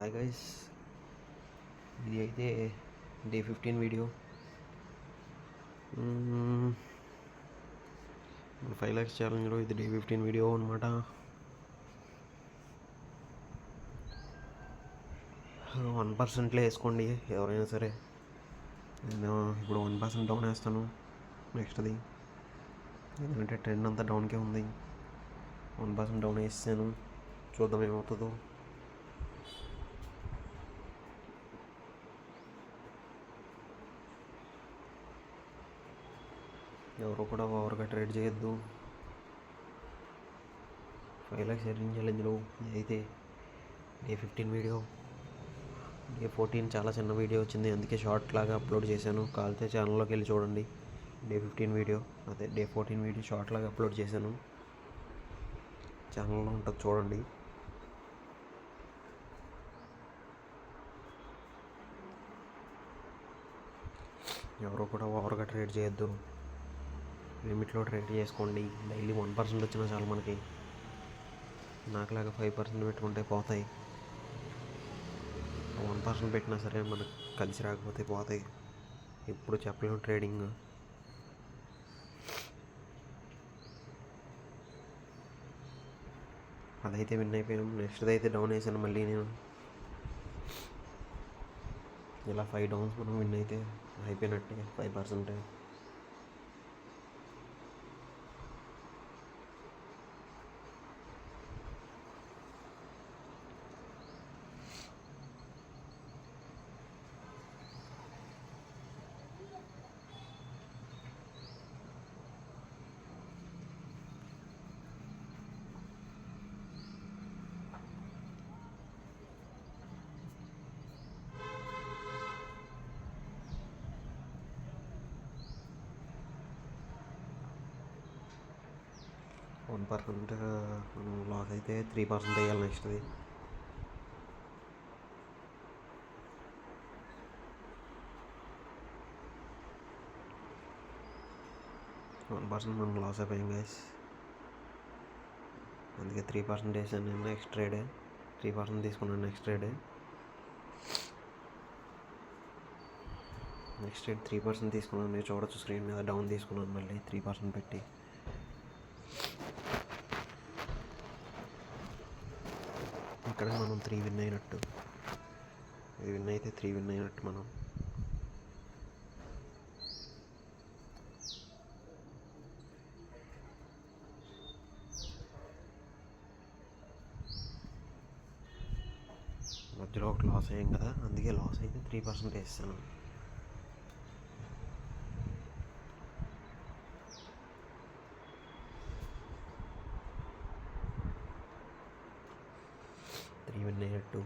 Hi guys, ఇది అయితే day 15 video. 5 lakhs ఛాలెంజ్లో ఇది డే 15 వీడియో అనమాట. 1%లో వేసుకోండి ఎవరైనా సరే. నేను ఇప్పుడు 1% డౌన్ వేస్తాను నెక్స్ట్ది, ఎందుకంటే ట్రెండ్ అంతా డౌన్కే ఉంది. 1% డౌన్ వేసాను, చూద్దాం ఏమవుతుందో. ఎవరు కూడా ఓవర్గా ట్రేడ్ చేయొద్దు. 5 lakhs ఎర్నింగ్ ఛాలెంజ్లో అయితే డే 15 వీడియో. డే 14 చాలా చిన్న వీడియో వచ్చింది, అందుకే షార్ట్ లాగా అప్లోడ్ చేశాను. కాలితే ఛానల్లోకి వెళ్ళి చూడండి. డే 15 వీడియో, అదే డే 14 వీడియో షార్ట్ లాగా అప్లోడ్ చేశాను, ఛానల్లో ఉంటుంది చూడండి. ఎవరో కూడా ఓవర్గా ట్రేడ్ చేయొద్దు, లిమిట్లో ట్రేడ్ చేసుకోండి. డైలీ 1% వచ్చినా చాలు మనకి. నాకులాగా 5% పెట్టుకుంటే పోతాయి. 1% పెట్టినా సరే మనకు కలిసి రాకపోతే పోతాయి. ఇప్పుడు చెప్పలేము ట్రేడింగ్. అదైతే విన్ అయిపోయాం. నెక్స్ట్ది అయితే డౌన్ వేసాను మళ్ళీ నేను. ఇలా 5 డౌన్స్ మనం విన్ అయితే అయిపోయినట్టే 5%. వన్ పర్సెంట్ లాస్ అయితే 3% వేయాలి నెక్స్ట్ది. మనం లాస్ అయిపోయాం గైస్, అందుకే 3% వేసాను నేను. నెక్స్ట్ ట్రేడే 3% తీసుకున్నాను. నెక్స్ట్ ట్రేడ్ 3% తీసుకున్నాను. మీరు చూడొచ్చు స్క్రీన్ మీద, డౌన్ తీసుకున్నాను మళ్ళీ 3% పెట్టి. ఇక్కడ మనం 3 విన్ అయినట్టు. ఇది విన్ అయితే 3 విన్ అయినట్టు మనం. మధ్యలో ఒక లాస్ అయ్యాం కదా, అందుకే లాస్ అయితే 3% వేస్తాను. విన్ అయినట్టు.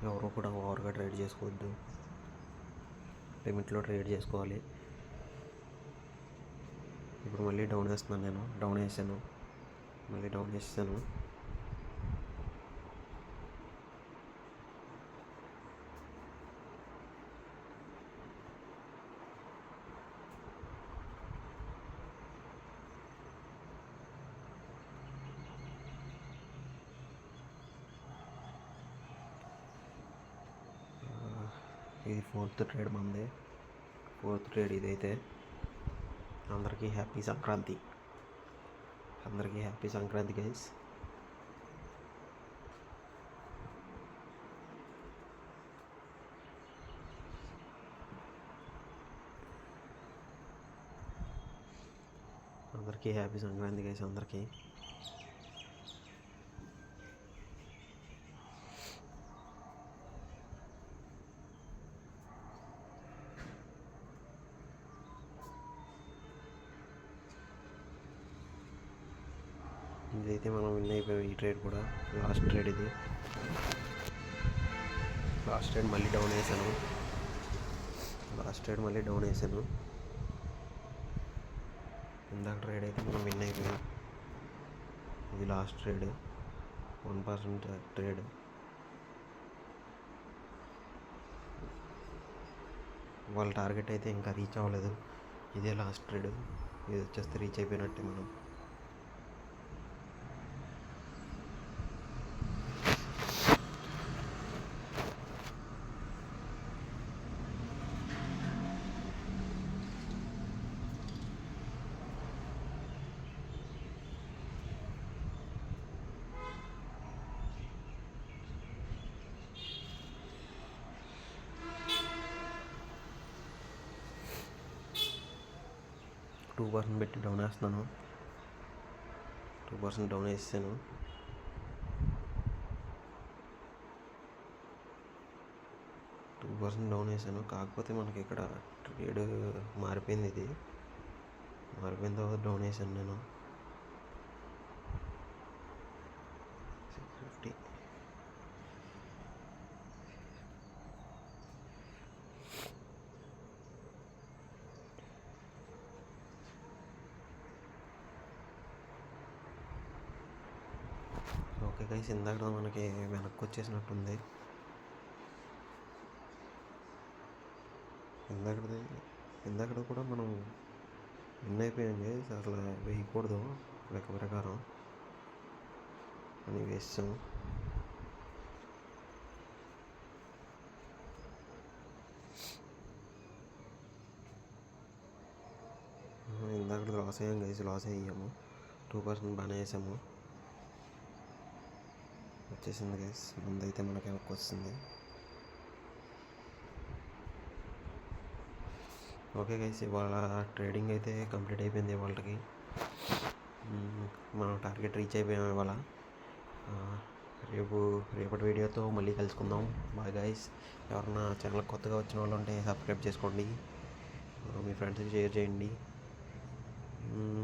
ఎవరు కూడా ఓవర్గా ట్రేడ్ చేసుకోవద్దు, లిమిట్లో ట్రేడ్ చేసుకోవాలి. ఇప్పుడు మళ్ళీ డౌన్ వేస్తున్నాను నేను. డౌన్ వేసాను, మళ్ళీ డౌన్ వేసాను. ఇది 4th ట్రేడ్ మంది. 4th ట్రేడ్ ఇదైతే. అందరికీ హ్యాపీ సంక్రాంతి. అందరికీ హ్యాపీ సంక్రాంతి గైస్. అందరికీ హ్యాపీ సంక్రాంతి గైస్ అందరికీ. ఇదైతే మనం విన్ అయిపోయాం. ఈ ట్రేడ్ కూడా లాస్ట్ ట్రేడ్ ఇది. లాస్ట్ ట్రేడ్ మళ్ళీ డౌన్ వేసాను. ఇందాక ట్రేడ్ అయితే మనం విన్ అయిపోయాం. ఇది లాస్ట్ ట్రేడ్, 1% ట్రేడ్. వాళ్ళ టార్గెట్ అయితే ఇంకా రీచ్ అవ్వలేదు. ఇదే లాస్ట్ ట్రేడ్. ఇది వచ్చేస్తే రీచ్ అయిపోయినట్టే మనం. 2% పెట్టి డౌన్ వేస్తున్నాను. 2% డౌన్ వేసాను. డౌన్ వేసాను. కాకపోతే మనకి ఇక్కడ ట్రేడ్ మారిపోయింది. ఇది మారిపోయిన తర్వాత డౌన్ వేసాను నేను 650. ఓకే గైస్, ఇందాక మనకి వెనక్కి వచ్చేసినట్టుంది. ఇందాక కూడా మనం విన్ అయిపోయాం గైస్. అసలు వేయకూడదు లెక్క ప్రకారం అని వేస్తాం. ఇందాక లాస్ అయ్యాం గైస్. లాస్ అయ్యాము. 2% బాగానే వేసాము. వచ్చేసింది గైస్. ముందైతే మనకి వెనక్కి వస్తుంది. ఓకే గైస్, ఇవాళ ట్రేడింగ్ అయితే కంప్లీట్ అయిపోయింది. ఇవాళకి మనం టార్గెట్ రీచ్ అయిపోయాము ఇవాళ. రేపటి వీడియోతో మళ్ళీ కలుసుకుందాం. Bye guys. ఎవరన్నా ఛానల్ కొత్తగా వచ్చిన వాళ్ళు ఉంటే సబ్స్క్రైబ్ చేసుకోండి, మీ ఫ్రెండ్స్కి షేర్ చేయండి.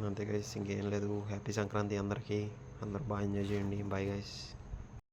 అంతే గైస్, ఇంకేం లేదు. హ్యాపీ సంక్రాంతి అందరికీ. అందరూ బాగా ఎంజాయ్ చేయండి. Bye guys.